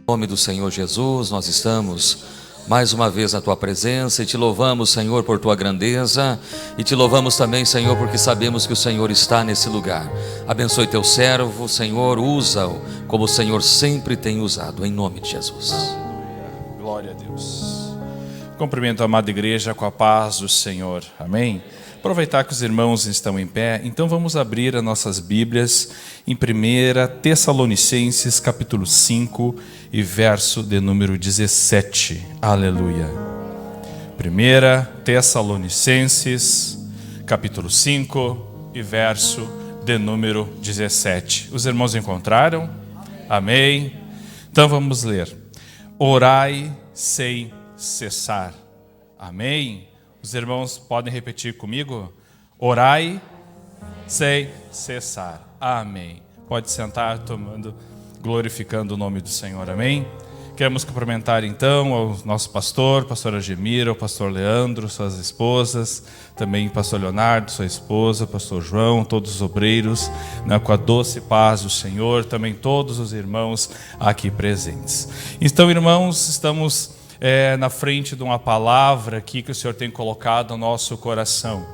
Em nome do Senhor Jesus, nós estamos mais uma vez na Tua presença e Te louvamos, Senhor, por Tua grandeza, e Te louvamos também, Senhor, porque sabemos que o Senhor está nesse lugar. Abençoe Teu servo, Senhor, usa-o como o Senhor sempre tem usado, em nome de Jesus. Glória a Deus. Cumprimento a amada igreja com a paz do Senhor, amém? Aproveitar que os irmãos estão em pé, então vamos abrir as nossas Bíblias em 1 Tessalonicenses capítulo 5 e verso de número 17, aleluia. 1 Tessalonicenses capítulo 5 e verso de número 17. Os irmãos encontraram? Amém? Então vamos ler. Orai sem cessar, amém? Os irmãos podem repetir comigo? Orai sem cessar. Amém. Pode sentar, glorificando o nome do Senhor. Amém? Queremos cumprimentar então ao nosso pastor Agemiro, ao pastor Leandro, suas esposas, também pastor Leonardo, sua esposa, pastor João, todos os obreiros, com a doce paz do Senhor, também todos os irmãos aqui presentes. Então, irmãos, estamos na frente de uma palavra aqui que o Senhor tem colocado no nosso coração.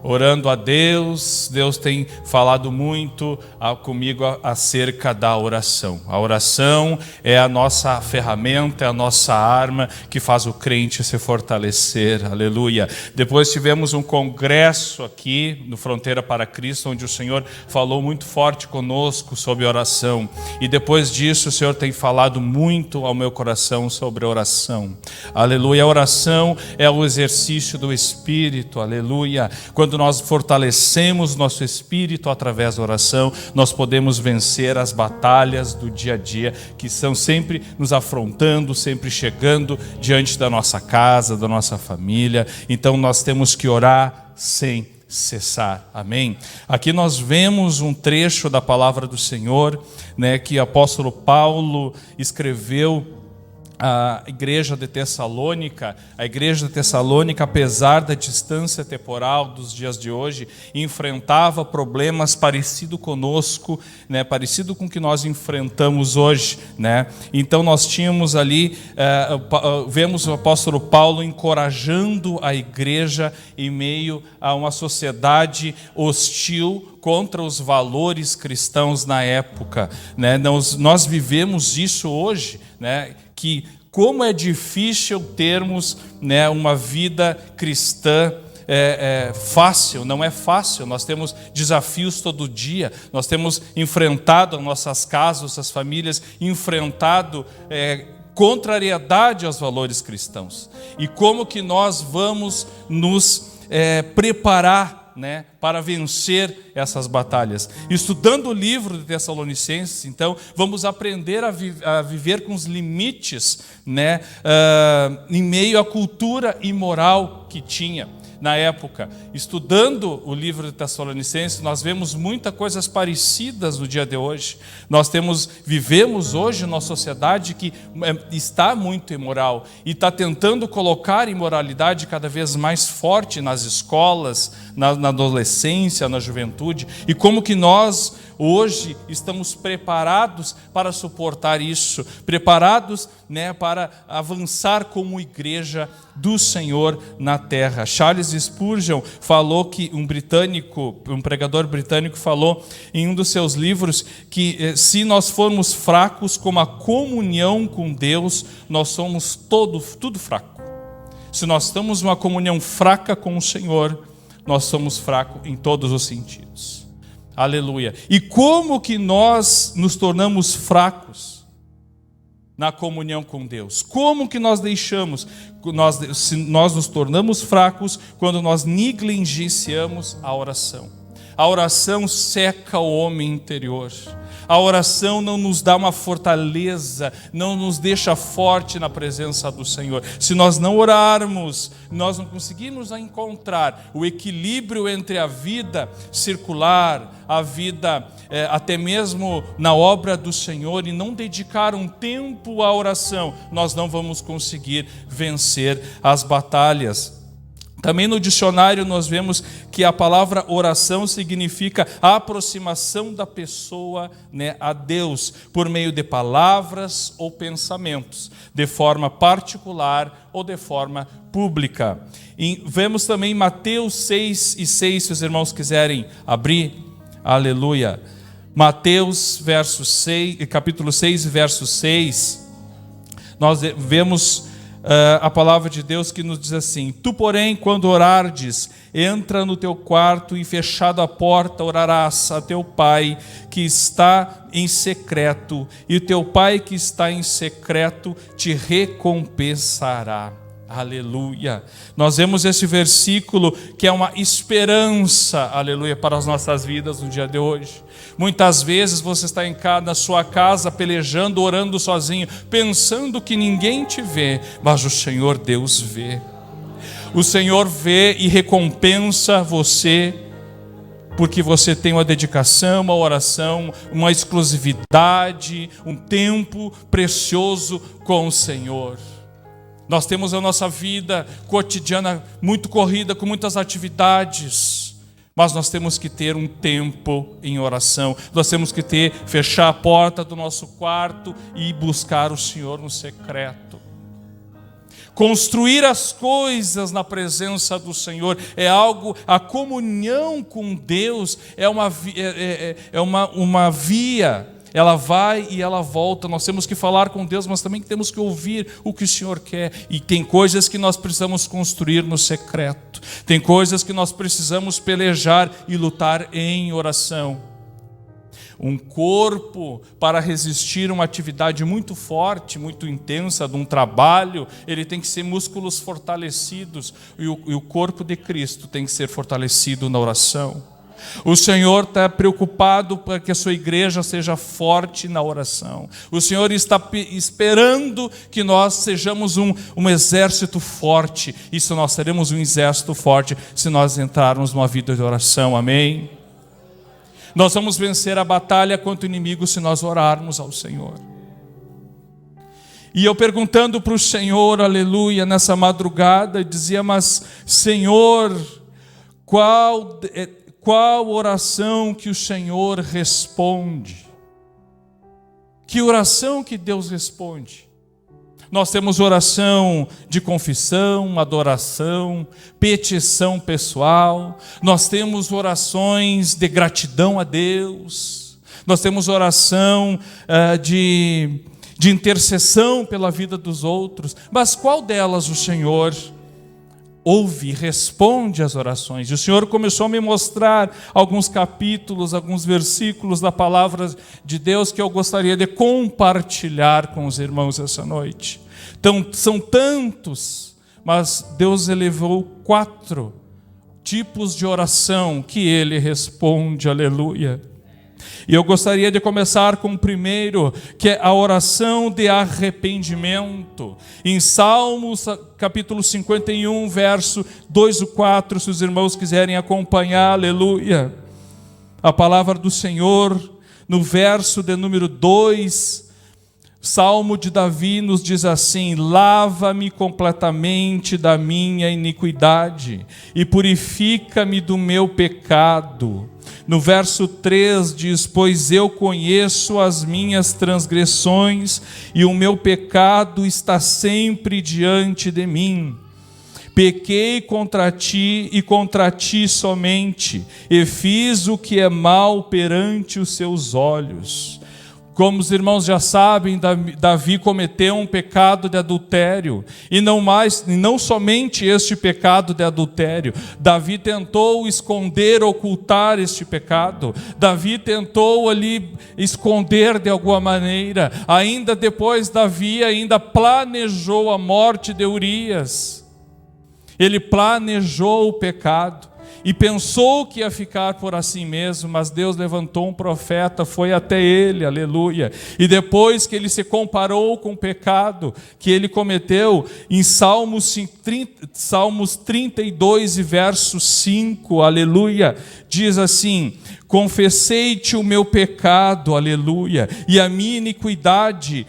Orando a Deus, Deus tem falado muito comigo acerca da oração. A oração é a nossa ferramenta, é a nossa arma que faz o crente se fortalecer, aleluia. Depois tivemos um congresso aqui no Fronteira para Cristo, onde o Senhor falou muito forte conosco sobre oração. E depois disso o Senhor tem falado muito ao meu coração sobre oração, aleluia. A oração é o exercício do Espírito, aleluia. Quando nós fortalecemos nosso espírito através da oração, nós podemos vencer as batalhas do dia a dia que estão sempre nos afrontando, sempre chegando diante da nossa casa, da nossa família. Então nós temos que orar sem cessar, amém? Aqui nós vemos um trecho da palavra do Senhor, que o apóstolo Paulo escreveu a igreja de Tessalônica. A igreja de Tessalônica, apesar da distância temporal dos dias de hoje, enfrentava problemas parecidos conosco, parecido com o que nós enfrentamos hoje, Então nós tínhamos ali, vemos o apóstolo Paulo encorajando a igreja em meio a uma sociedade hostil contra os valores cristãos na época, Nós vivemos isso hoje, que como é difícil termos uma vida cristã fácil. Não é fácil, nós temos desafios todo dia, nós temos enfrentado as nossas casas, as famílias, enfrentado contrariedade aos valores cristãos. E como que nós vamos nos preparar para vencer essas batalhas? Estudando o livro de Tessalonicenses, então, vamos aprender a viver com os limites, em meio à cultura imoral que tinha na época. Estudando o livro de Tessalonicenses, nós vemos muitas coisas parecidas no dia de hoje. Vivemos hoje numa sociedade que está muito imoral e está tentando colocar imoralidade cada vez mais forte nas escolas, na adolescência, na juventude. E como que nós hoje estamos preparados para suportar isso, preparados para avançar como igreja do Senhor na terra. Charles Spurgeon falou que um pregador britânico falou em um dos seus livros que se nós formos fracos como a comunhão com Deus, nós somos tudo fraco. Se nós estamos numa comunhão fraca com o Senhor, nós somos fracos em todos os sentidos. Aleluia. E como que nós nos tornamos fracos na comunhão com Deus? Como que nós deixamos? Nós nos tornamos fracos quando nós negligenciamos a oração. A oração seca o homem interior. A oração não nos dá uma fortaleza, não nos deixa forte na presença do Senhor. Se nós não orarmos, nós não conseguimos encontrar o equilíbrio entre a vida circular, a vida até mesmo na obra do Senhor, e não dedicar um tempo à oração, nós não vamos conseguir vencer as batalhas. Também no dicionário nós vemos que a palavra oração significa a aproximação da pessoa, a Deus, por meio de palavras ou pensamentos, de forma particular ou de forma pública. E vemos também Mateus 6:6, se os irmãos quiserem abrir, aleluia. Mateus capítulo 6, verso 6, nós vemos a palavra de Deus que nos diz assim: Tu, porém, quando orardes, entra no teu quarto e, fechado a porta, orarás a teu Pai que está em secreto, e o teu Pai que está em secreto te recompensará. Aleluia. Nós vemos esse versículo que é uma esperança, aleluia, para as nossas vidas no dia de hoje. Muitas vezes você está na sua casa pelejando, orando sozinho, pensando que ninguém te vê, mas o Senhor Deus vê. O Senhor vê e recompensa você, porque você tem uma dedicação, uma oração, uma exclusividade, um tempo precioso com o Senhor. Nós temos a nossa vida cotidiana muito corrida, com muitas atividades, mas nós temos que ter um tempo em oração. Nós temos que fechar a porta do nosso quarto e buscar o Senhor no secreto. Construir as coisas na presença do Senhor é algo, a comunhão com Deus é uma via. Ela vai e ela volta. Nós temos que falar com Deus, mas também temos que ouvir o que o Senhor quer. E tem coisas que nós precisamos construir no secreto. Tem coisas que nós precisamos pelejar e lutar em oração. Um corpo, para resistir a uma atividade muito forte, muito intensa, de um trabalho, ele tem que ser músculos fortalecidos. E o corpo de Cristo tem que ser fortalecido na oração. O Senhor está preocupado para que a sua igreja seja forte na oração. O Senhor está esperando que nós sejamos um exército forte. Isso nós seremos um exército forte se nós entrarmos numa vida de oração, amém? Nós vamos vencer a batalha contra o inimigo se nós orarmos ao Senhor. E eu perguntando para o Senhor, aleluia, nessa madrugada, dizia: mas Senhor, qual oração que o Senhor responde? Que oração que Deus responde? Nós temos oração de confissão, adoração, petição pessoal. Nós temos orações de gratidão a Deus. Nós temos oração de intercessão pela vida dos outros. Mas qual delas o Senhor ouve, responde às orações? E o Senhor começou a me mostrar alguns capítulos, alguns versículos da palavra de Deus que eu gostaria de compartilhar com os irmãos essa noite. Então, são tantos, mas Deus elevou 4 tipos de oração que Ele responde, aleluia. E eu gostaria de começar com o primeiro, que é a oração de arrependimento. Em Salmos, capítulo 51, verso 2 e 4, se os irmãos quiserem acompanhar, aleluia. A palavra do Senhor, no verso de número 2, Salmo de Davi nos diz assim: lava-me completamente da minha iniquidade e purifica-me do meu pecado. No verso 3 diz: pois eu conheço as minhas transgressões e o meu pecado está sempre diante de mim. Pequei contra ti e contra ti somente, e fiz o que é mal perante os seus olhos. Como os irmãos já sabem, Davi cometeu um pecado de adultério, e não somente este pecado de adultério. Davi tentou esconder, ocultar este pecado. Davi tentou ali esconder de alguma maneira. Ainda depois, Davi ainda planejou a morte de Urias. Ele planejou o pecado e pensou que ia ficar por assim mesmo, mas Deus levantou um profeta, foi até ele, aleluia. E depois que ele se comparou com o pecado que ele cometeu, em Salmos 32 e verso 5, aleluia, diz assim: confessei-te o meu pecado, aleluia, e a minha iniquidade,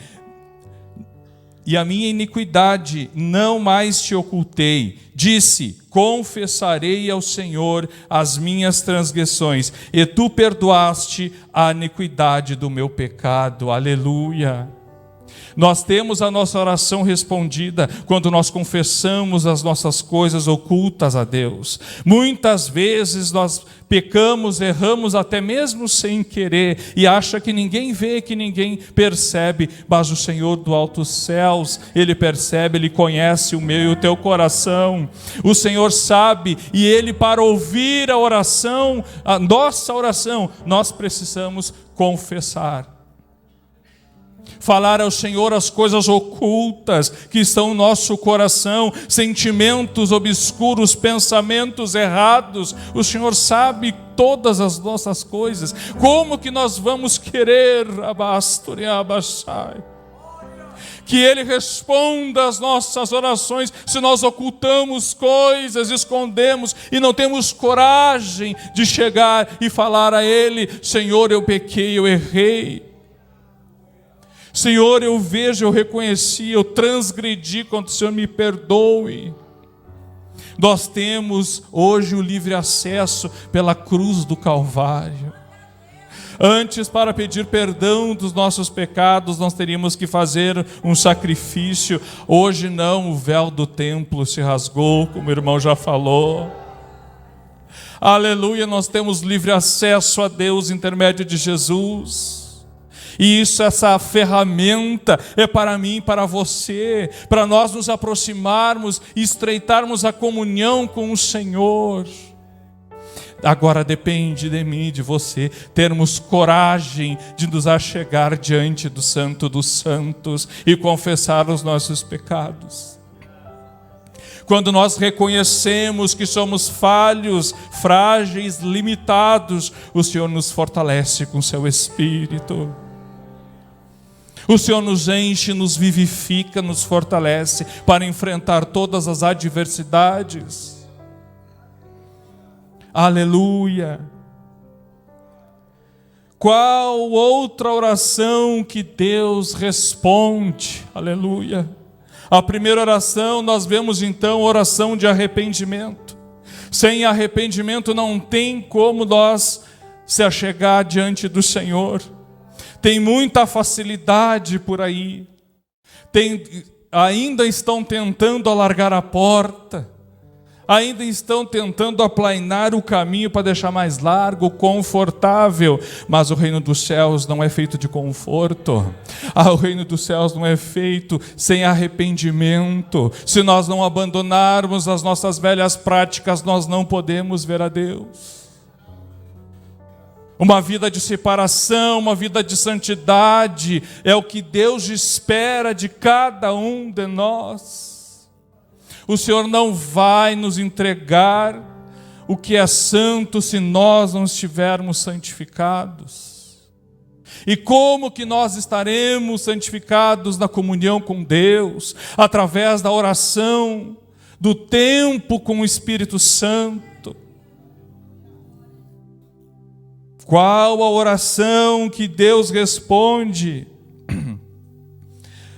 e a minha iniquidade não mais te ocultei. Disse: confessarei ao Senhor as minhas transgressões, e tu perdoaste a iniquidade do meu pecado. Aleluia! Nós temos a nossa oração respondida quando nós confessamos as nossas coisas ocultas a Deus. Muitas vezes nós pecamos, erramos até mesmo sem querer e acha que ninguém vê, que ninguém percebe, mas o Senhor do altos céus, Ele percebe, Ele conhece o meu e o teu coração. O Senhor sabe, e Ele, para ouvir a oração, a nossa oração, nós precisamos confessar. Falar ao Senhor as coisas ocultas que estão no nosso coração, sentimentos obscuros, pensamentos errados. O Senhor sabe todas as nossas coisas. Como que nós vamos querer, que Ele responda às nossas orações se nós ocultamos coisas, escondemos e não temos coragem de chegar e falar a Ele: Senhor, eu pequei, eu errei. Senhor, eu vejo, eu reconheci, eu transgredi, quando o Senhor me perdoe. Nós temos hoje o livre acesso pela cruz do Calvário. Antes, para pedir perdão dos nossos pecados, nós teríamos que fazer um sacrifício. Hoje não, o véu do templo se rasgou, como o irmão já falou. Aleluia, nós temos livre acesso a Deus, intermédio de Jesus. E isso, essa ferramenta é para mim, para você, para nós nos aproximarmos e estreitarmos a comunhão com o Senhor. Agora depende de mim, de você, termos coragem de nos achegar diante do Santo dos Santos e confessar os nossos pecados. Quando nós reconhecemos que somos falhos, frágeis, limitados, o Senhor nos fortalece com seu Espírito. O Senhor nos enche, nos vivifica, nos fortalece para enfrentar todas as adversidades. Aleluia! Qual outra oração que Deus responde? Aleluia! A primeira oração, nós vemos então oração de arrependimento. Sem arrependimento não tem como nós se achegar diante do Senhor. Tem muita facilidade por aí. Ainda estão tentando alargar a porta. Ainda estão tentando aplainar o caminho para deixar mais largo, confortável. Mas o reino dos céus não é feito de conforto. O reino dos céus não é feito sem arrependimento. Se nós não abandonarmos as nossas velhas práticas, nós não podemos ver a Deus. Uma vida de separação, uma vida de santidade, é o que Deus espera de cada um de nós. O Senhor não vai nos entregar o que é santo se nós não estivermos santificados. E como que nós estaremos santificados na comunhão com Deus? Através da oração, do tempo com o Espírito Santo. Qual a oração que Deus responde?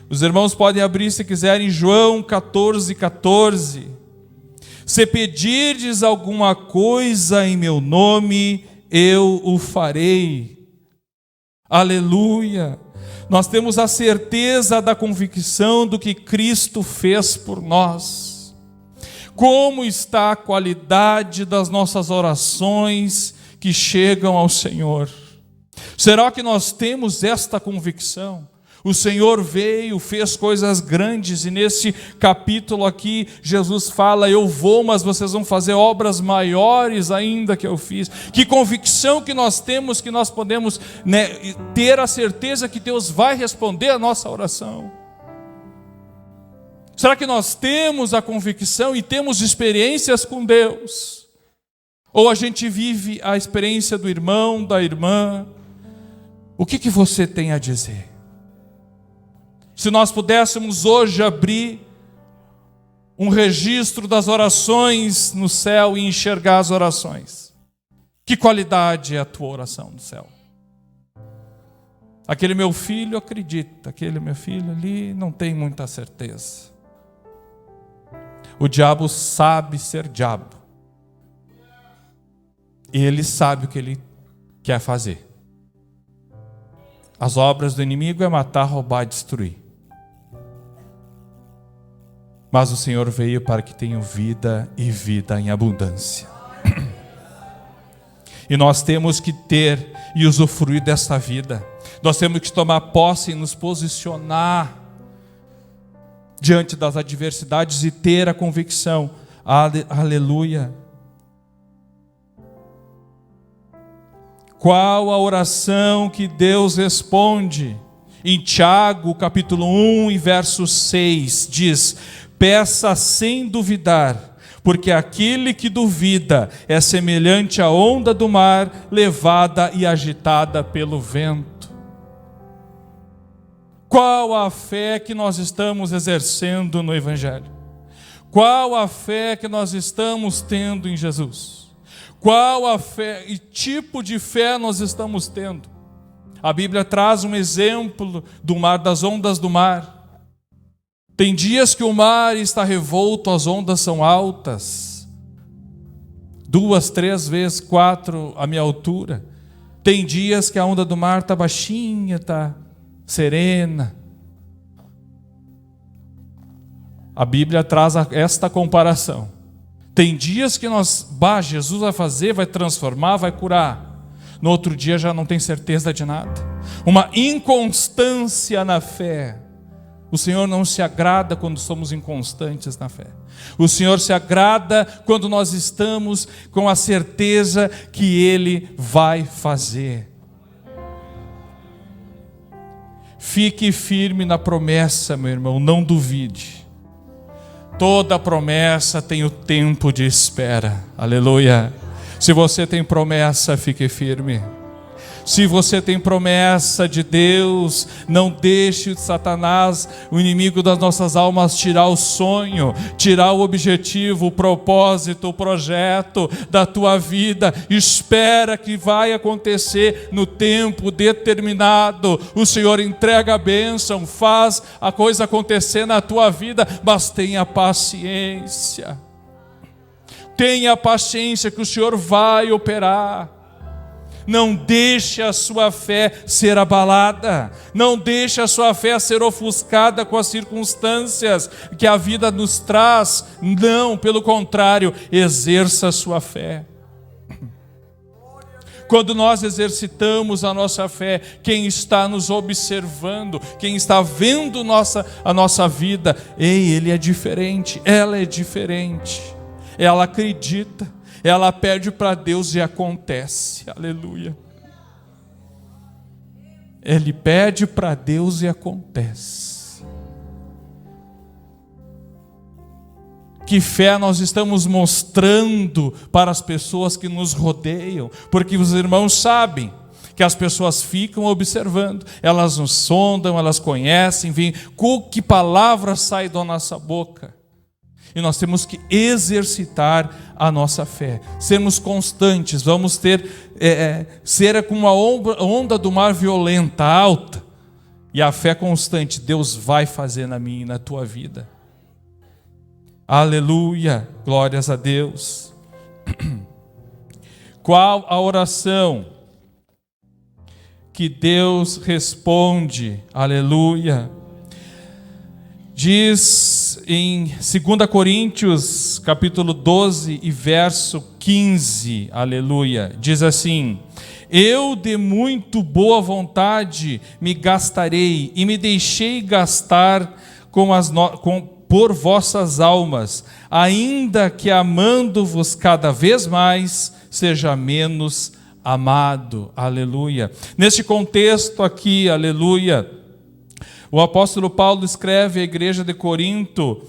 Os irmãos podem abrir, se quiserem, João 14:14. Se pedirdes alguma coisa em meu nome, eu o farei. Aleluia! Nós temos a certeza da convicção do que Cristo fez por nós. Como está a qualidade das nossas orações que chegam ao Senhor? Será que nós temos esta convicção? O Senhor veio, fez coisas grandes, e nesse capítulo aqui, Jesus fala: eu vou, mas vocês vão fazer obras maiores ainda que eu fiz. Que convicção que nós temos, que nós podemos ter a certeza que Deus vai responder a nossa oração. Será que nós temos a convicção e temos experiências com Deus? Ou a gente vive a experiência do irmão, da irmã? O que você tem a dizer? Se nós pudéssemos hoje abrir um registro das orações no céu e enxergar as orações, que qualidade é a tua oração no céu? Aquele meu filho acredita, aquele meu filho ali não tem muita certeza. O diabo sabe ser diabo. E ele sabe o que ele quer fazer. As obras do inimigo é matar, roubar, destruir. Mas o Senhor veio para que tenham vida e vida em abundância. E nós temos que ter e usufruir dessa vida. Nós temos que tomar posse e nos posicionar diante das adversidades e ter a convicção. Aleluia. Qual a oração que Deus responde? Em Tiago, capítulo 1 e verso 6, diz: peça sem duvidar, porque aquele que duvida é semelhante à onda do mar, levada e agitada pelo vento. Qual a fé que nós estamos exercendo no Evangelho? Qual a fé que nós estamos tendo em Jesus? Qual a fé e tipo de fé nós estamos tendo? A Bíblia traz um exemplo do mar, das ondas do mar. Tem dias que o mar está revolto, as ondas são altas, 2, 3 vezes, 4 a minha altura. Tem dias que a onda do mar está baixinha, está serena. A Bíblia traz esta comparação. Tem dias que Jesus vai fazer, vai transformar, vai curar. No outro dia já não tem certeza de nada. Uma inconstância na fé. O Senhor não se agrada quando somos inconstantes na fé. O Senhor se agrada quando nós estamos com a certeza que Ele vai fazer. Fique firme na promessa, meu irmão, não duvide. Toda promessa tem o tempo de espera. Aleluia. Se você tem promessa, fique firme. Se você tem promessa de Deus, não deixe Satanás, o inimigo das nossas almas, tirar o sonho, tirar o objetivo, o propósito, o projeto da tua vida. Espera que vai acontecer no tempo determinado. O Senhor entrega a bênção, faz a coisa acontecer na tua vida, mas tenha paciência. Tenha paciência que o Senhor vai operar. Não deixe a sua fé ser abalada. Não deixe a sua fé ser ofuscada com as circunstâncias que a vida nos traz. Não, pelo contrário, exerça a sua fé. Quando nós exercitamos a nossa fé, quem está nos observando, quem está vendo a nossa vida, ele é diferente, ela é diferente. Ela acredita. Ela pede para Deus e acontece. Aleluia. Ele pede para Deus e acontece. Que fé nós estamos mostrando para as pessoas que nos rodeiam? Porque os irmãos sabem que as pessoas ficam observando, elas nos sondam, elas conhecem, veem com que palavra sai da nossa boca. E nós temos que exercitar a nossa fé, sermos constantes. Vamos ser como uma onda do mar violenta, alta. E a fé constante, Deus vai fazer na minha e na tua vida. Aleluia, glórias a Deus. Qual a oração que Deus responde? Aleluia. Diz em 2 Coríntios, capítulo 12 e verso 15, aleluia, diz assim: eu de muito boa vontade me gastarei e me deixei gastar por vossas almas, ainda que amando-vos cada vez mais, seja menos amado, aleluia. Neste contexto aqui, aleluia, o apóstolo Paulo escreve à igreja de Corinto.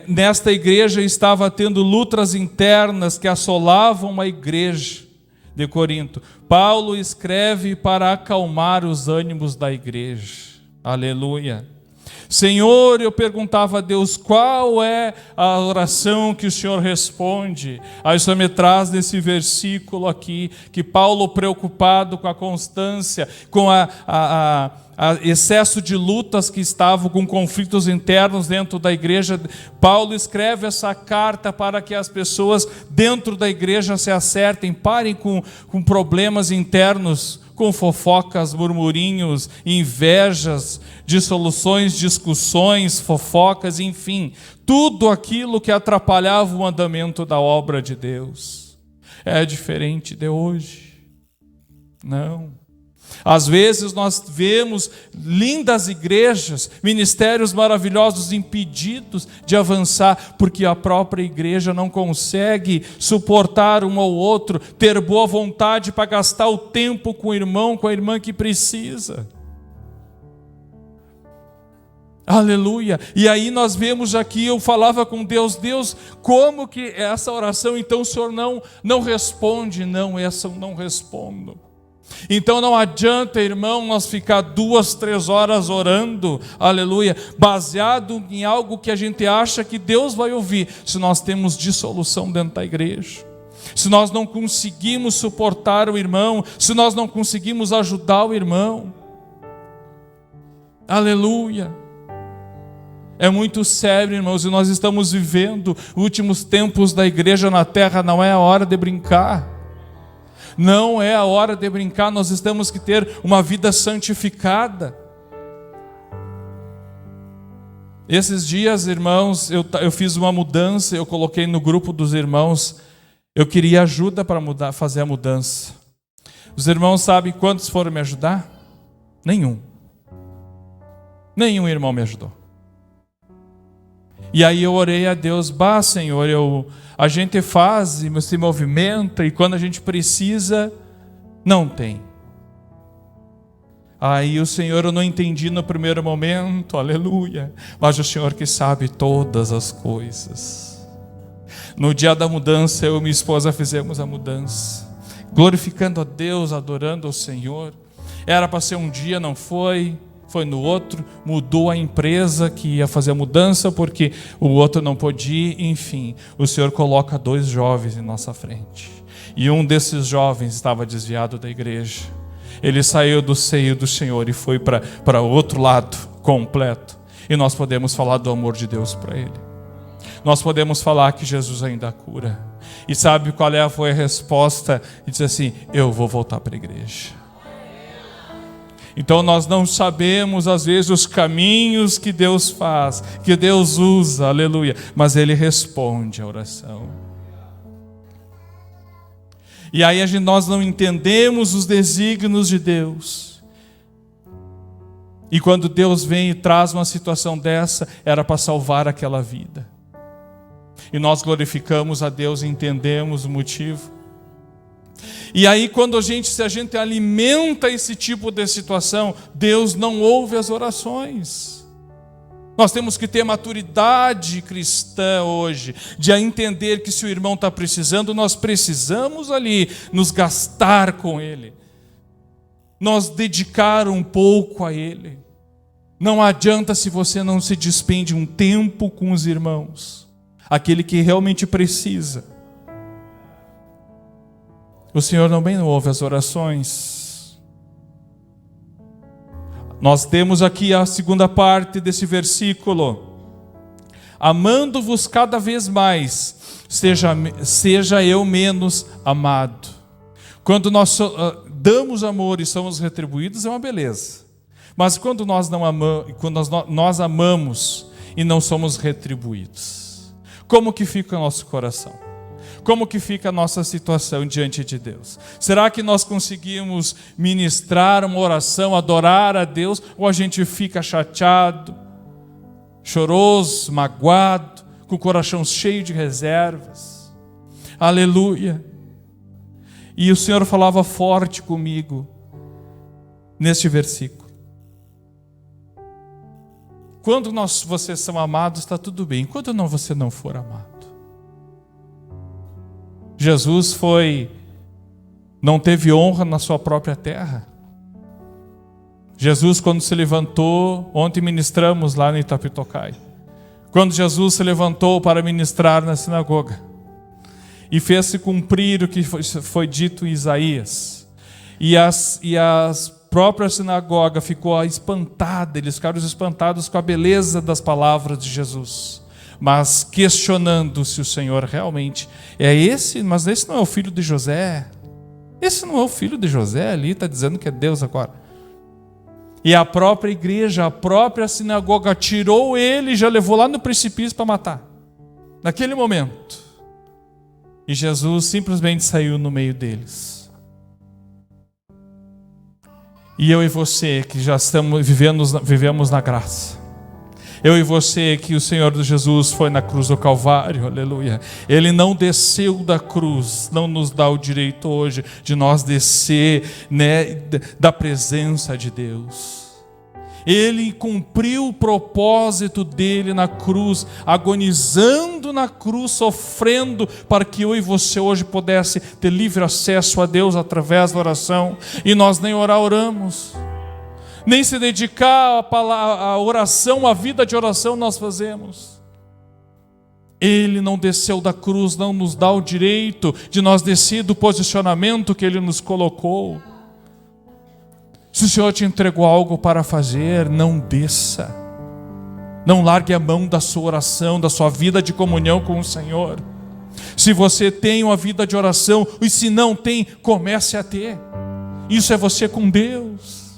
Nesta igreja estava tendo lutas internas que assolavam a igreja de Corinto. Paulo escreve para acalmar os ânimos da igreja. Aleluia. Senhor, eu perguntava a Deus, qual é a oração que o Senhor responde? Aí o Senhor me traz nesse versículo aqui, que Paulo, preocupado com a constância, com a excesso de lutas que estavam, com conflitos internos dentro da igreja, Paulo escreve essa carta para que as pessoas dentro da igreja se acertem, parem com problemas internos, com fofocas, murmurinhos, invejas, dissoluções, discussões, fofocas, enfim, tudo aquilo que atrapalhava o andamento da obra de Deus. É diferente de hoje. Não. Às vezes nós vemos lindas igrejas, ministérios maravilhosos impedidos de avançar, porque a própria igreja não consegue suportar um ao outro, ter boa vontade para gastar o tempo com o irmão, com a irmã que precisa. Aleluia. E aí nós vemos aqui, eu falava com Deus, como que essa oração então o Senhor não responde? Não, essa eu não respondo. Então não adianta, irmão, nós ficar 2, 3 horas orando, aleluia, baseado em algo que a gente acha que Deus vai ouvir, se nós temos dissolução dentro da igreja, se nós não conseguimos suportar o irmão, se nós não conseguimos ajudar o irmão. Aleluia. É muito sério, irmãos, e nós estamos vivendo últimos tempos da igreja na terra, não é a hora de brincar. Não é a hora de brincar, nós temos que ter uma vida santificada. Esses dias, irmãos, eu fiz uma mudança, eu coloquei no grupo dos irmãos, eu queria ajuda para fazer a mudança. Os irmãos sabem quantos foram me ajudar? Nenhum. Nenhum irmão me ajudou. E aí eu orei a Deus, Senhor, a gente faz, se movimenta, e quando a gente precisa, não tem. Aí o Senhor, eu não entendi no primeiro momento, aleluia, mas o Senhor que sabe todas as coisas. No dia da mudança, eu e minha esposa fizemos a mudança, glorificando a Deus, adorando ao Senhor. Era para ser um dia, não foi no outro, mudou a empresa que ia fazer a mudança, porque o outro não podia, enfim, o Senhor coloca 2 jovens em nossa frente, e um desses jovens estava desviado da igreja, ele saiu do seio do Senhor e foi para outro lado completo, e nós podemos falar do amor de Deus para ele, nós podemos falar que Jesus ainda cura, e sabe qual foi a resposta? Ele disse assim, eu vou voltar para a igreja. Então nós não sabemos às vezes os caminhos que Deus faz, que Deus usa, aleluia, mas Ele responde a oração. E aí nós não entendemos os desígnios de Deus. E quando Deus vem e traz uma situação dessa, era para salvar aquela vida. E nós glorificamos a Deus e entendemos o motivo. E aí se a gente alimenta esse tipo de situação, Deus não ouve as orações. Nós temos que ter maturidade cristã hoje, de entender que se o irmão está precisando, nós precisamos ali nos gastar com ele, nós dedicar um pouco a ele. Não adianta se você não se despende um tempo com os irmãos, aquele que realmente precisa. O Senhor também não ouve as orações. Nós temos aqui a segunda parte desse versículo. Amando-vos cada vez mais, seja eu menos amado. Quando nós damos amor e somos retribuídos, é uma beleza. Mas quando nós não amamos, quando nós amamos e não somos retribuídos, como que fica o nosso coração? Como que fica a nossa situação diante de Deus? Será que nós conseguimos ministrar uma oração, adorar a Deus, ou a gente fica chateado, choroso, magoado, com o coração cheio de reservas? Aleluia! E o Senhor falava forte comigo neste versículo. Quando vocês são amados, está tudo bem. Quando você não for amado. Jesus não teve honra na sua própria terra. Jesus, quando se levantou, ontem ministramos lá no Itapitocai, quando Jesus se levantou para ministrar na sinagoga e fez-se cumprir o que foi dito em Isaías, e as própria sinagoga ficou espantada, eles ficaram espantados com a beleza das palavras de Jesus, mas questionando se o Senhor realmente é esse, mas esse não é o filho de José, esse não é o filho de José, ali está dizendo que é Deus agora. E a própria igreja, a própria sinagoga tirou ele e já levou lá no precipício para matar, naquele momento, e Jesus simplesmente saiu no meio deles. E eu e você que já vivemos na graça, eu e você que o Senhor Jesus foi na cruz do Calvário, aleluia, Ele não desceu da cruz, não nos dá o direito hoje de nós descer, né, da presença de Deus. Ele cumpriu o propósito dele na cruz, agonizando na cruz, sofrendo, para que eu e você hoje pudesse ter livre acesso a Deus através da oração. E nós nem oramos, nem se dedicar à oração, à vida de oração nós fazemos. Ele não desceu da cruz, não nos dá o direito de nós descer do posicionamento que Ele nos colocou. Se o Senhor te entregou algo para fazer, não desça. Não largue a mão da sua oração, da sua vida de comunhão com o Senhor. Se você tem uma vida de oração, e se não tem, comece a ter. Isso é você com Deus.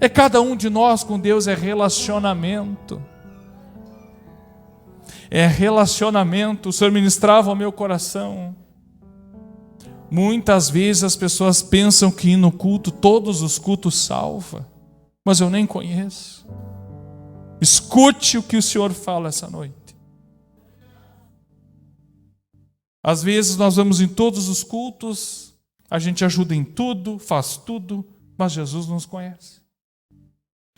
É cada um de nós com Deus, é relacionamento. É relacionamento. O Senhor ministrava ao meu coração. Muitas vezes as pessoas pensam que ir no culto, todos os cultos salva, mas eu nem conheço. Escute o que o Senhor fala essa noite. Às vezes nós vamos em todos os cultos, a gente ajuda em tudo, faz tudo, mas Jesus nos conhece.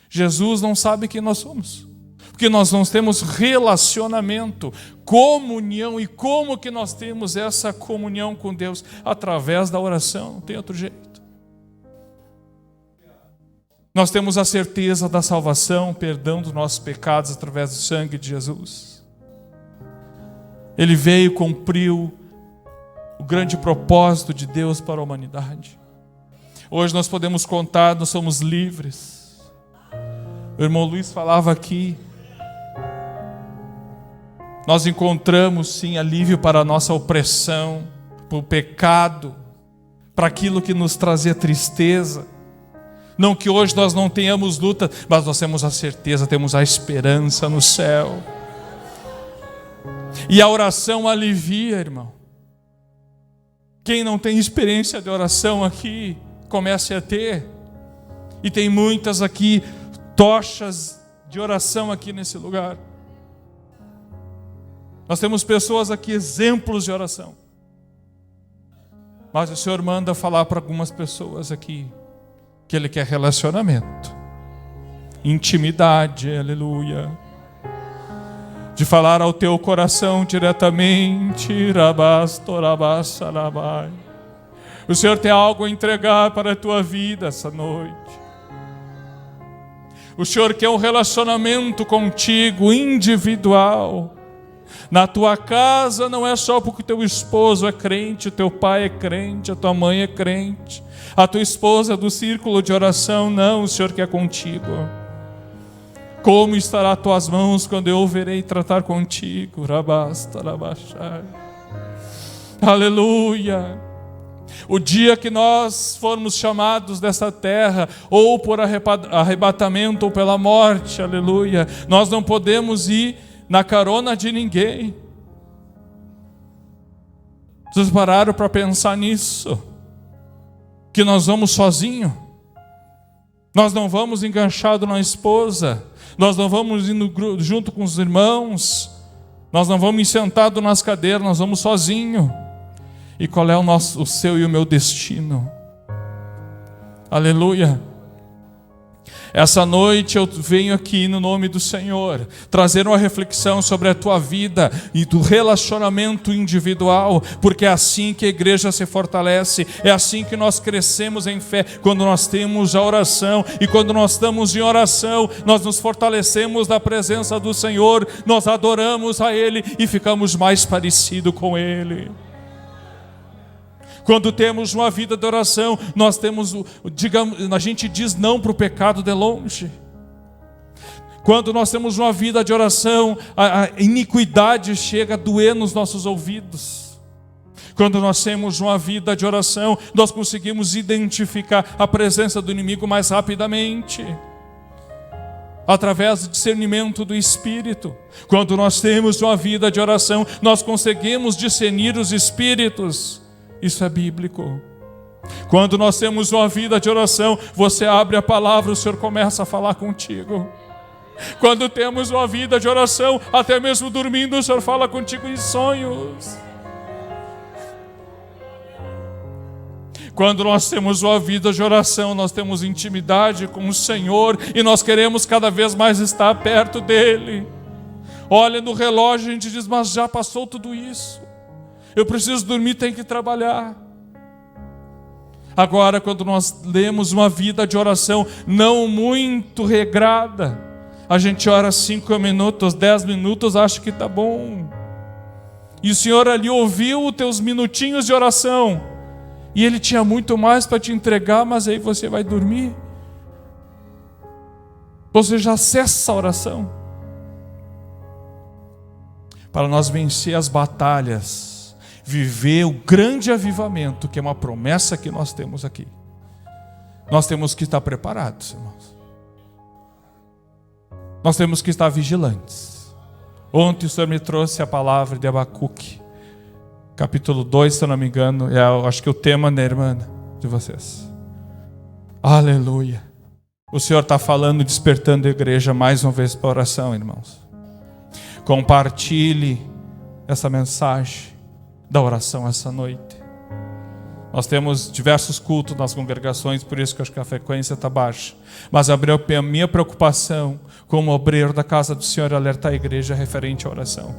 Jesus não sabe quem nós somos, porque nós não temos relacionamento, comunhão. E como que nós temos essa comunhão com Deus? Através da oração, não tem outro jeito. Nós temos a certeza da salvação, perdão dos nossos pecados através do sangue de Jesus. Ele veio, cumpriu o grande propósito de Deus para a humanidade. Hoje nós podemos contar, nós somos livres. O irmão Luiz falava aqui, nós encontramos sim alívio para a nossa opressão, para o pecado, para aquilo que nos trazia tristeza. Não que hoje nós não tenhamos luta, mas nós temos a certeza, temos a esperança no céu. E a oração alivia, irmão. Quem não tem experiência de oração aqui, comece a ter. E tem muitas aqui, tochas de oração aqui nesse lugar. Nós temos pessoas aqui, exemplos de oração. Mas o Senhor manda falar para algumas pessoas aqui que Ele quer relacionamento, intimidade, aleluia. De falar ao teu coração diretamente. O Senhor tem algo a entregar para a tua vida essa noite. O Senhor quer um relacionamento contigo, individual. Na tua casa não é só porque teu esposo é crente, o teu pai é crente, a tua mãe é crente, a tua esposa é do círculo de oração. Não, o Senhor quer contigo. Como estará tuas mãos quando eu verei tratar contigo? Aleluia. O dia que nós formos chamados dessa terra, ou por arrebatamento ou pela morte, aleluia, nós não podemos ir na carona de ninguém. Vocês pararam para pensar nisso? Que nós vamos sozinhos? Nós não vamos enganchados na esposa, nós não vamos indo junto com os irmãos, nós não vamos sentados nas cadeiras, nós vamos sozinhos. E qual é o seu e o meu destino? Aleluia. Essa noite eu venho aqui no nome do Senhor trazer uma reflexão sobre a tua vida e do relacionamento individual, porque é assim que a igreja se fortalece, é assim que nós crescemos em fé, quando nós temos a oração, e quando nós estamos em oração, nós nos fortalecemos na presença do Senhor, nós adoramos a Ele e ficamos mais parecidos com Ele. Quando temos uma vida de oração, nós temos, a gente diz não para o pecado de longe. Quando nós temos uma vida de oração, a iniquidade chega a doer nos nossos ouvidos. Quando nós temos uma vida de oração, nós conseguimos identificar a presença do inimigo mais rapidamente, através do discernimento do Espírito. Quando nós temos uma vida de oração, nós conseguimos discernir os espíritos. Isso é bíblico. Quando nós temos uma vida de oração, você abre a palavra, o Senhor começa a falar contigo. Quando temos uma vida de oração, até mesmo dormindo, o Senhor fala contigo em sonhos. Quando nós temos uma vida de oração, nós temos intimidade com o Senhor e nós queremos cada vez mais estar perto dEle. Olha no relógio e a gente diz, mas já passou tudo isso. Eu preciso dormir, tenho que trabalhar. Agora, quando nós lemos uma vida de oração não muito regrada, a gente ora 5 minutos, 10 minutos, acha que está bom. E o Senhor ali ouviu os teus minutinhos de oração, e Ele tinha muito mais para te entregar, mas aí você vai dormir. Você já cessa a oração. Para nós vencer as batalhas, viver o grande avivamento, que é uma promessa que nós temos aqui, nós temos que estar preparados, irmãos. Nós temos que estar vigilantes. Ontem o Senhor me trouxe a palavra de Abacuque, capítulo 2, se eu não me engano, acho que o tema, né, irmã, de vocês. Aleluia. O Senhor está falando, despertando a igreja mais uma vez para a oração, irmãos. Compartilhe essa mensagem da oração essa noite. Nós temos diversos cultos nas congregações, por isso que eu acho que a frequência está baixa. Mas a minha preocupação como obreiro da casa do Senhor é alertar a igreja referente à oração.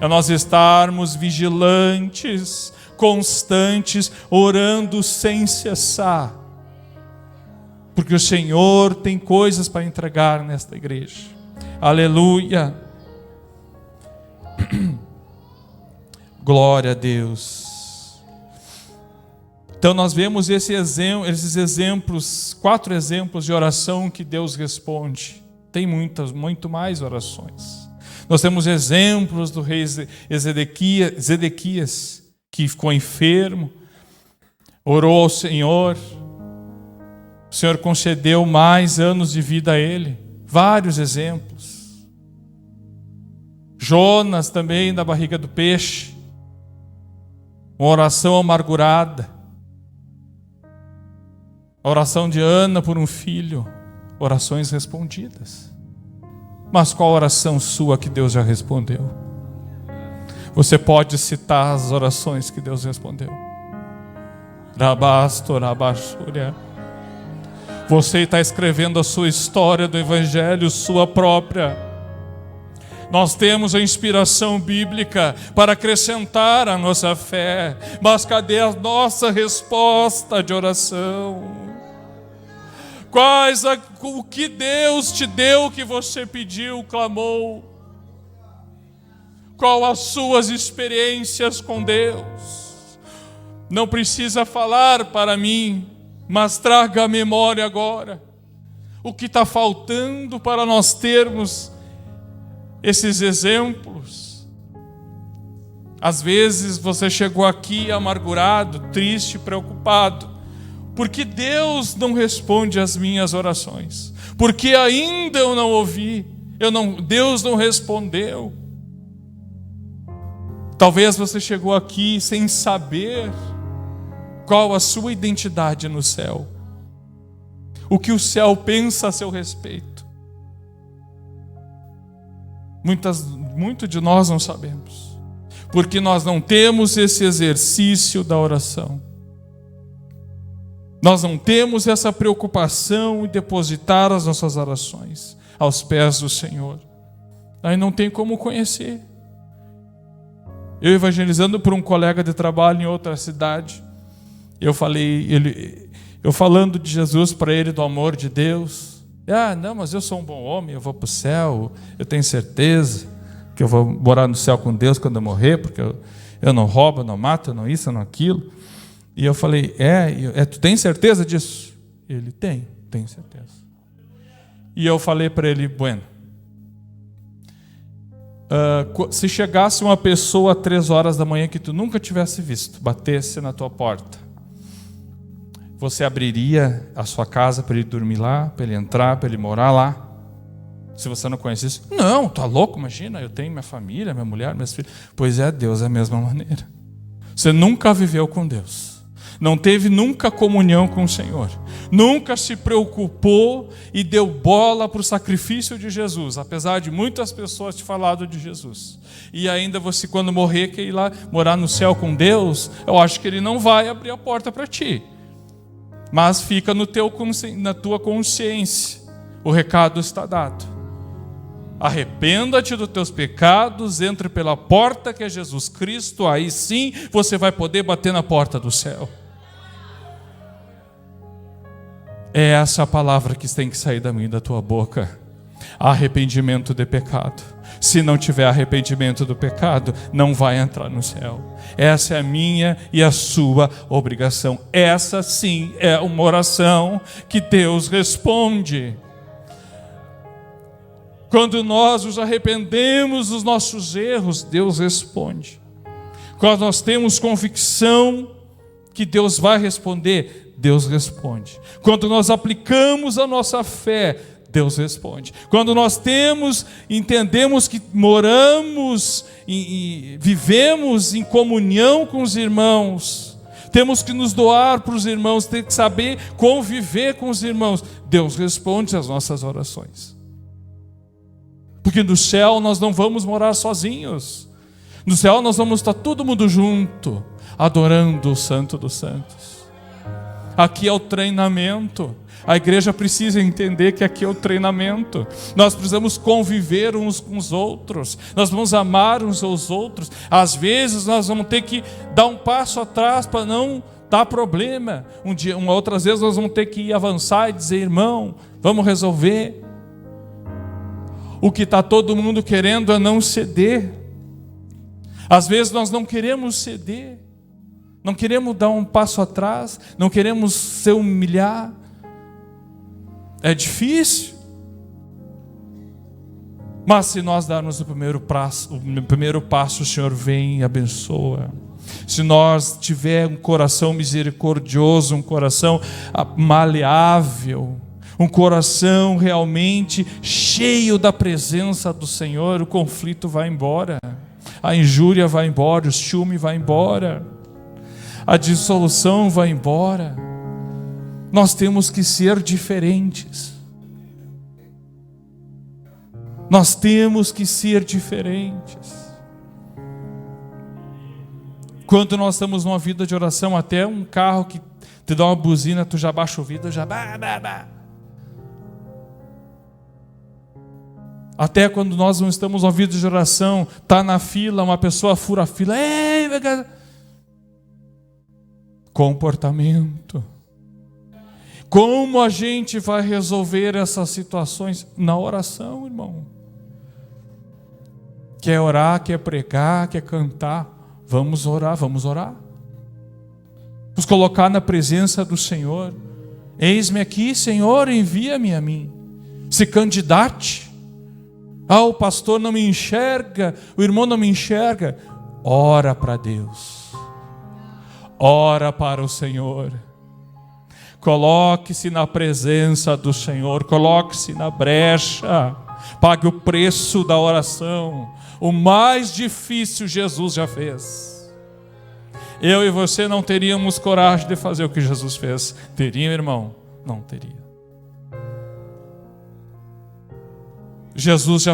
É nós estarmos vigilantes, constantes, orando sem cessar. Porque o Senhor tem coisas para entregar nesta igreja. Aleluia. Glória a Deus. Então nós vemos esses exemplos, 4 exemplos de oração que Deus responde. Tem muito mais orações. Nós temos exemplos do rei Zedequias, que ficou enfermo, orou ao Senhor. O Senhor concedeu mais anos de vida a ele. Vários exemplos. Jonas também, da barriga do peixe. Uma oração amargurada. A oração de Ana por um filho. Orações respondidas. Mas qual oração sua que Deus já respondeu? Você pode citar as orações que Deus respondeu. Rabastorabasúria. Você está escrevendo a sua história do Evangelho, sua própria. Nós temos a inspiração bíblica para acrescentar a nossa fé. Mas cadê a nossa resposta de oração? O que Deus te deu que você pediu, clamou? Qual as suas experiências com Deus? Não precisa falar para mim, mas traga a memória agora. O que está faltando para nós termos esses exemplos? Às vezes você chegou aqui amargurado, triste, preocupado, porque Deus não responde às minhas orações, porque ainda eu não ouvi, Deus não respondeu. Talvez você chegou aqui sem saber qual a sua identidade no céu, o que o céu pensa a seu respeito. Muito de nós não sabemos, porque nós não temos esse exercício da oração. Nós não temos essa preocupação em depositar as nossas orações aos pés do Senhor. Aí não tem como conhecer. Eu evangelizando por um colega de trabalho em outra cidade, eu falando de Jesus para ele, do amor de Deus. Não, mas eu sou um bom homem, eu vou para o céu, eu tenho certeza que eu vou morar no céu com Deus quando eu morrer, porque eu não roubo, eu não mato, eu não isso, eu não aquilo. E eu falei, tu tem certeza disso? Ele, tenho certeza. E eu falei para ele, bueno, se chegasse uma pessoa às 3 horas da manhã que tu nunca tivesse visto, batesse na tua porta, você abriria a sua casa para ele dormir lá, para ele entrar, para ele morar lá? Se você não conhecesse, não, tá louco, imagina, eu tenho minha família, minha mulher, meus filhos. Pois é, Deus é a mesma maneira. Você nunca viveu com Deus, não teve nunca comunhão com o Senhor, nunca se preocupou e deu bola para o sacrifício de Jesus, apesar de muitas pessoas te falado de Jesus. E ainda você, quando morrer, quer ir lá morar no céu com Deus, eu acho que Ele não vai abrir a porta para ti. Mas fica na tua consciência, o recado está dado. Arrependa-te dos teus pecados, entre pela porta que é Jesus Cristo, aí sim você vai poder bater na porta do céu. É essa a palavra que tem que sair da minha e da tua boca. Arrependimento de pecado. Se não tiver arrependimento do pecado, não vai entrar no céu. Essa é a minha e a sua obrigação. Essa sim é uma oração que Deus responde. Quando nós nos arrependemos dos nossos erros, Deus responde. Quando nós temos convicção que Deus vai responder, Deus responde. Quando nós aplicamos a nossa fé, Deus responde. Quando nós entendemos que moramos e vivemos em comunhão com os irmãos, temos que nos doar para os irmãos, temos que saber conviver com os irmãos, Deus responde às nossas orações. Porque no céu nós não vamos morar sozinhos. No céu nós vamos estar todo mundo junto, adorando o Santo dos Santos. Aqui é o treinamento. A igreja precisa entender que aqui é o treinamento. Nós precisamos conviver uns com os outros. Nós vamos amar uns aos outros. Às vezes nós vamos ter que dar um passo atrás para não dar problema. Outras vezes nós vamos ter que avançar e dizer, irmão, vamos resolver. O que está todo mundo querendo é não ceder. Às vezes nós não queremos ceder. Não queremos dar um passo atrás. Não queremos se humilhar. É difícil. Mas se nós darmos o primeiro passo, o Senhor vem e abençoa. Se nós tivermos um coração misericordioso, um coração maleável, um coração realmente cheio da presença do Senhor, o conflito vai embora, a injúria vai embora, o ciúme vai embora, a dissolução vai embora. Nós temos que ser diferentes. Nós temos que ser diferentes. Quando nós estamos numa vida de oração, até um carro que te dá uma buzina, tu já baixa o vidro, já Até quando nós não estamos numa vida de oração, está na fila, uma pessoa fura a fila. Comportamento. Como a gente vai resolver essas situações? Na oração, irmão. Quer orar, quer pregar, quer cantar? Vamos orar, vamos orar. Vamos colocar na presença do Senhor. Eis-me aqui, Senhor, envia-me a mim. Se candidate. O pastor não me enxerga, o irmão não me enxerga. Ora para Deus. Ora para o Senhor. Coloque-se na presença do Senhor, coloque-se na brecha, pague o preço da oração. O mais difícil Jesus já fez. Eu e você não teríamos coragem de fazer o que Jesus fez. Teria, irmão? Não teria. Jesus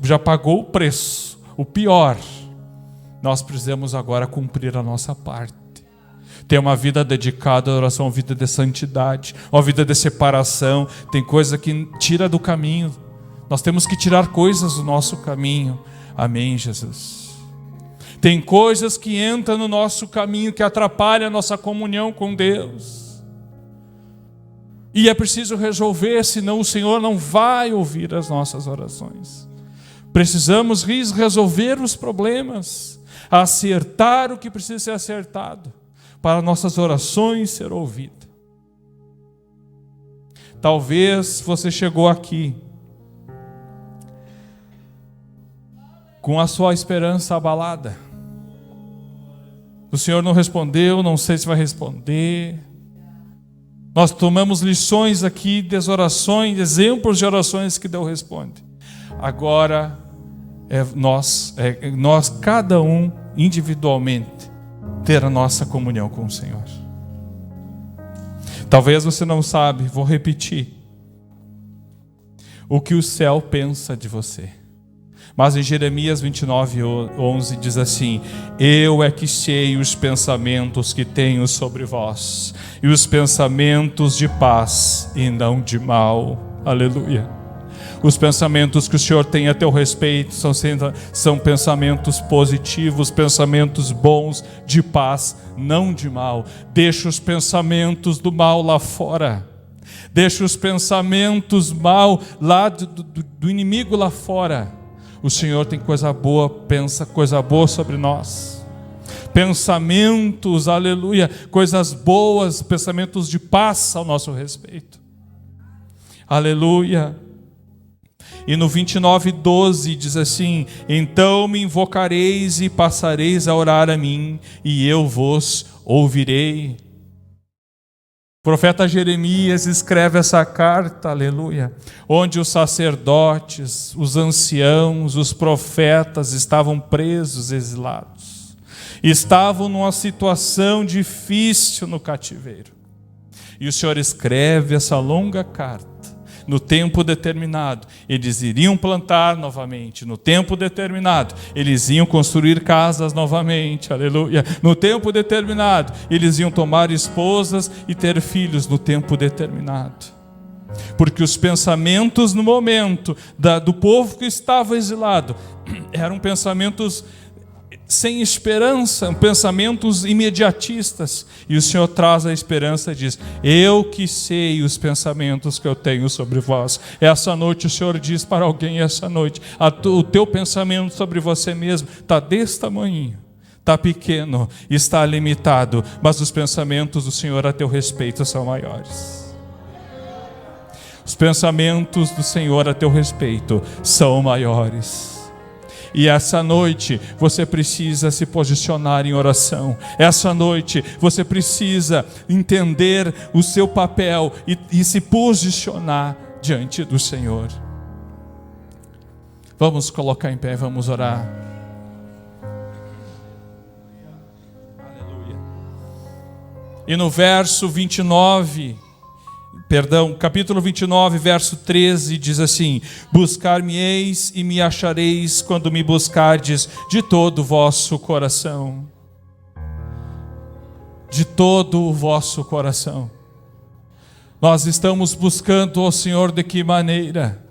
já pagou o preço, o pior. Nós precisamos agora cumprir a nossa parte. Ter uma vida dedicada à oração, uma vida de santidade, uma vida de separação. Tem coisa que tira do caminho. Nós temos que tirar coisas do nosso caminho. Amém, Jesus? Tem coisas que entram no nosso caminho, que atrapalham a nossa comunhão com Deus. E é preciso resolver, senão o Senhor não vai ouvir as nossas orações. Precisamos resolver os problemas, acertar o que precisa ser acertado, para nossas orações ser ouvidas. Talvez você chegou aqui com a sua esperança abalada. O Senhor não respondeu, não sei se vai responder. Nós tomamos lições aqui das orações, exemplos de orações que Deus responde. Agora nós cada um individualmente ter a nossa comunhão com o Senhor. Talvez você não sabe, vou repetir, o que o céu pensa de você. Mas em Jeremias 29:11 diz assim: eu é que sei os pensamentos que tenho sobre vós, e os pensamentos de paz e não de mal. Aleluia. Os pensamentos que o Senhor tem a teu respeito são pensamentos positivos, pensamentos bons, de paz, não de mal. Deixa os pensamentos do mal lá fora. Deixa os pensamentos mal lá do inimigo lá fora. O Senhor tem coisa boa, pensa coisa boa sobre nós. Pensamentos, aleluia, coisas boas, pensamentos de paz ao nosso respeito. Aleluia. E no 29:12 diz assim: então me invocareis e passareis a orar a mim, e eu vos ouvirei. O profeta Jeremias escreve essa carta, aleluia, onde os sacerdotes, os anciãos, os profetas estavam presos, exilados. Estavam numa situação difícil no cativeiro. E o Senhor escreve essa longa carta. No tempo determinado, eles iriam plantar novamente. No tempo determinado, eles iam construir casas novamente. Aleluia. No tempo determinado, eles iam tomar esposas e ter filhos no tempo determinado. Porque os pensamentos no momento do povo que estava exilado eram pensamentos sem esperança, pensamentos imediatistas. E o Senhor traz a esperança e diz: eu que sei os pensamentos que eu tenho sobre vós. Essa noite o Senhor diz para alguém, essa noite, o teu pensamento sobre você mesmo está desse tamanho, está pequeno, está limitado, mas os pensamentos do Senhor a teu respeito são maiores. Os pensamentos do Senhor a teu respeito são maiores. E essa noite você precisa se posicionar em oração. Essa noite você precisa entender o seu papel e se posicionar diante do Senhor. Vamos colocar em pé, vamos orar. Aleluia. E no verso 29... capítulo 29, verso 13, diz assim: buscar-me-eis e me achareis quando me buscardes de todo o vosso coração. De todo o vosso coração. Nós estamos buscando o Senhor de que maneira?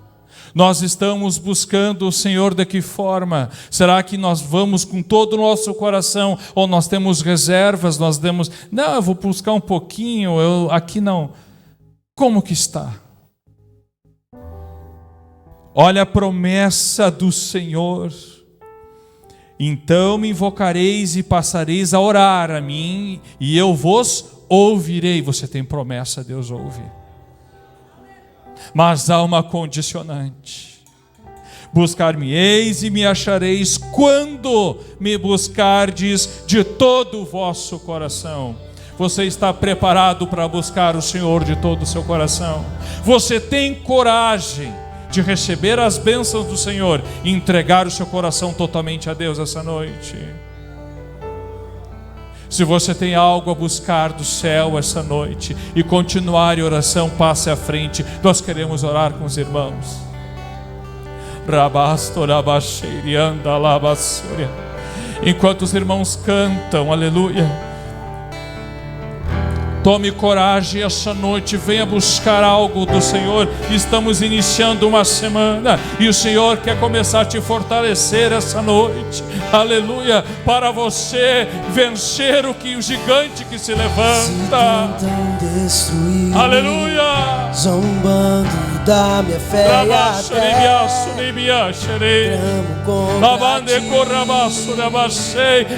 Nós estamos buscando o Senhor de que forma? Será que nós vamos com todo o nosso coração? Ou nós temos reservas? Não, eu vou buscar um pouquinho, aqui não. Como que está? Olha a promessa do Senhor. Então me invocareis e passareis a orar a mim, e eu vos ouvirei. Você tem promessa, Deus ouve. Mas há uma condicionante: buscar-me-eis e me achareis quando me buscardes de todo o vosso coração. Você está preparado para buscar o Senhor de todo o seu coração? Você tem coragem de receber as bênçãos do Senhor e entregar o seu coração totalmente a Deus essa noite? Se você tem algo a buscar do céu essa noite e continuar em oração, passe à frente. Nós queremos orar com os irmãos. Enquanto os irmãos cantam, aleluia, Tome coragem essa noite, venha buscar algo do Senhor. Estamos iniciando uma semana e o Senhor quer começar a te fortalecer essa noite. Aleluia, para você vencer o gigante que se levanta. Aleluia. Zombando da minha fé e até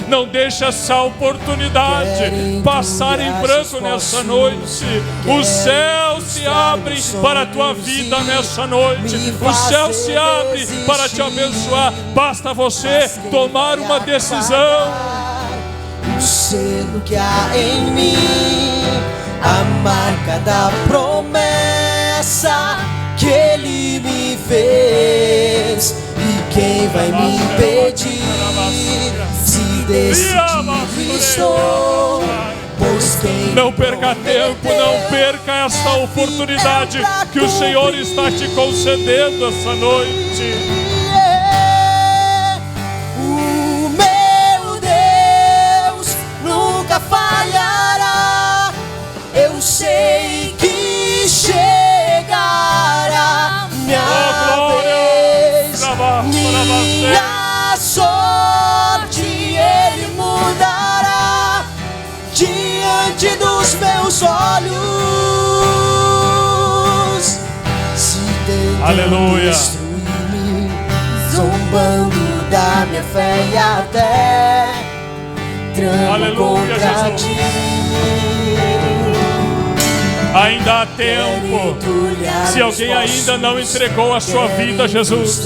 não deixa essa oportunidade passar em branco nessa noite. Os céus se abrem para a tua vida nessa noite. Os céus se abrem para te abençoar. Basta você tomar uma decisão. O selo que há em mim, a marca da promessa que Ele me fez. E quem vai me impedir? Se decidido estou, pois quem não perca tempo, não perca essa oportunidade que o Senhor está te concedendo essa noite. O meu Deus nunca falhará. Eu sei que chegará minha vez, minha sorte Ele mudará diante dos meus olhos. Se tentam Aleluia. destruir-me, zombando da minha fé e até tramam Aleluia, contra Jesus. ti. Ainda há tempo. Se alguém ainda não entregou a sua vida a Jesus,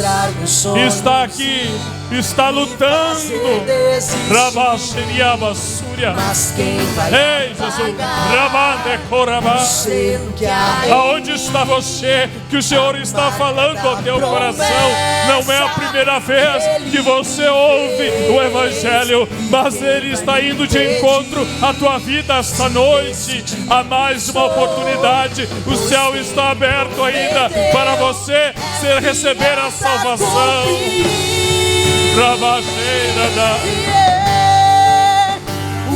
está aqui, está lutando. Ei, Jesus, aonde está você? Que o Senhor está falando ao teu coração. Não é a primeira vez que você ouve o Evangelho, mas Ele está indo de encontro à tua vida esta noite. Há mais uma oportunidade. O céu está aberto ainda para você receber a salvação. O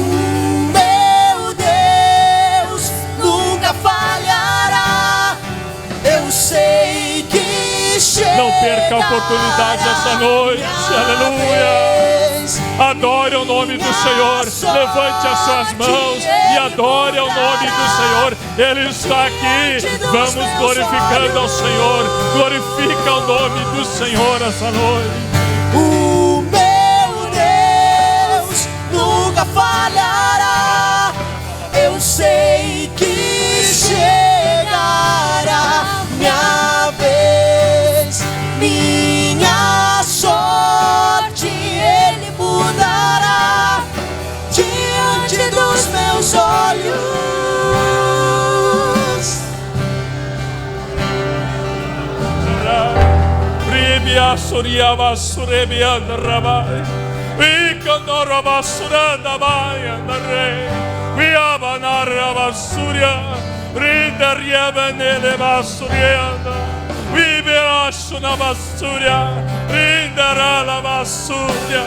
meu Deus nunca falhará. Eu sei que chegará. Não perca a oportunidade essa noite. Aleluia. Adore o nome do Senhor. Levante as suas mãos e adore o nome do Senhor. Ele está aqui. Vamos glorificando ao Senhor. Glorifica o nome do Senhor essa noite. O meu Deus nunca falhará. Eu sei que chegará minha vez, minha sorte Ele mudará diante dos meus olhos. Ribia suriava surebianda rabai. Vi canora basuranda mai andare. Vi abanara basuria. Rinda riabanele basurianda. Vi berasuna basuria. Rinda rala basuria.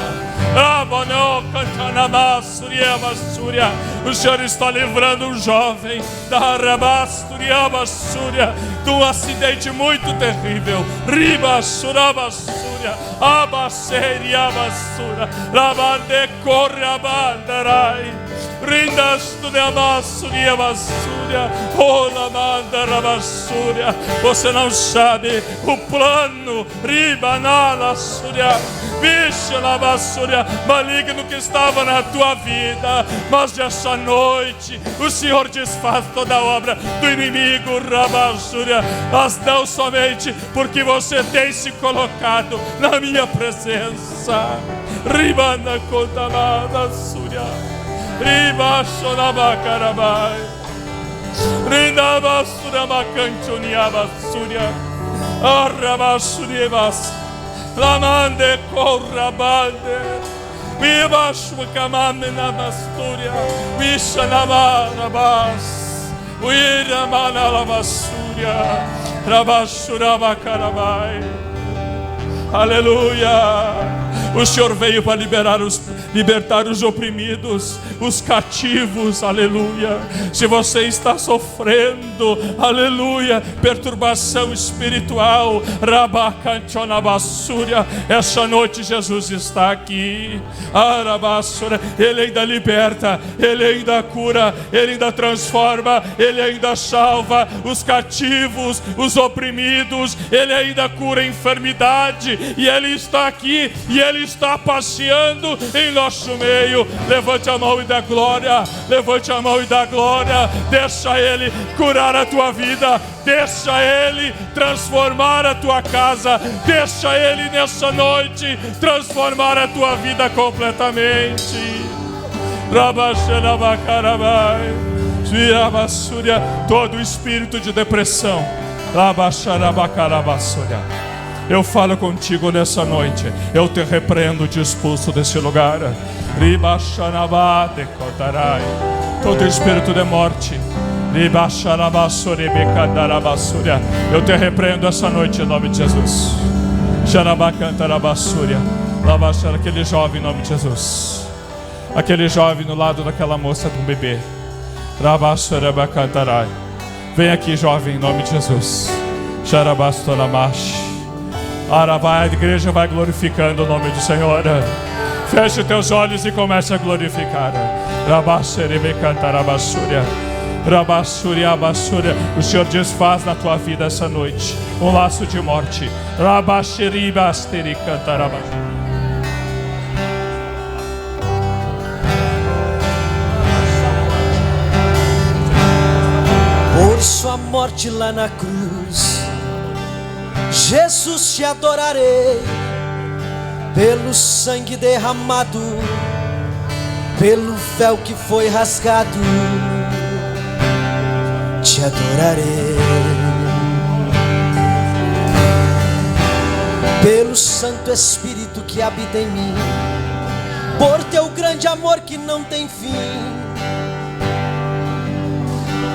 Abanó cantana basuria basuria. O Senhor está livrando um jovem da Rabasturia Bassúria de um acidente muito terrível. Riba Surabassúria, Abaceria Bassura, Labande Corrabandarai, Rindas de Abassúria Bassúria, Ola Mandara Bassúria. Você não sabe o plano, Riba Nala Súria, Bicha Labassúria, maligno que estava na tua vida, mas essa noite o Senhor desfaz toda a obra do inimigo, Rabassúria, mas não somente porque você tem se colocado na minha presença. Ribana Contamada Súria, Ribachonabacarabai, Rindabassura Macanchoniaba Súria, Arrabassuriebas, Lamande Corrabande. Vivashu kamame na basturia, vishanama rabas, uiramana la basturia, rabashuraba karabai. Aleluia. O Senhor veio para libertar os oprimidos, os cativos, aleluia. Se você está sofrendo, aleluia, perturbação espiritual, rabacantionabassúria, essa noite Jesus está aqui, arabassúria. Ele ainda liberta, Ele ainda cura, Ele ainda transforma, Ele ainda salva os cativos, os oprimidos, Ele ainda cura a enfermidade, e Ele está aqui, e Ele está passeando em nosso meio. Levante a mão e dá glória, levante a mão e dá glória. Deixa Ele curar a tua vida, deixa Ele transformar a tua casa, deixa Ele nessa noite transformar a tua vida completamente. Todo espírito de depressão, eu falo contigo nessa noite, eu te repreendo, te expulso desse lugar. Todo espírito de morte, eu te repreendo essa noite em nome de Jesus. Aquele jovem em nome de Jesus, aquele jovem no lado daquela moça com um bebê, vem aqui, jovem, em nome de Jesus. A igreja vai glorificando o nome do Senhor. Feche teus olhos e comece a glorificar. O Senhor desfaz na tua vida essa noite um laço de morte. Por sua morte lá na cruz, Jesus, te adorarei. Pelo sangue derramado, pelo véu que foi rasgado, te adorarei. Pelo Santo Espírito que habita em mim, por teu grande amor que não tem fim,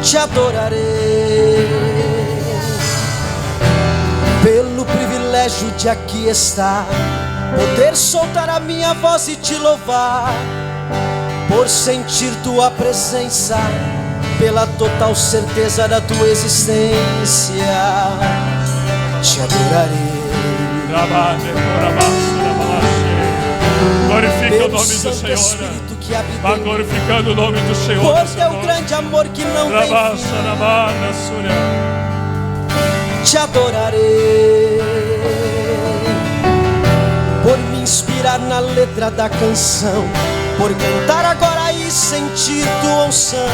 te adorarei. Pelo privilégio de aqui estar, poder soltar a minha voz e te louvar, por sentir tua presença, pela total certeza da tua existência, te adorarei. Glorifica o nome do Senhor. Vá glorificando o nome do Senhor. Por teu grande amor que não tem fim, te adorarei. Por me inspirar na letra da canção, por cantar agora e sentir tua unção,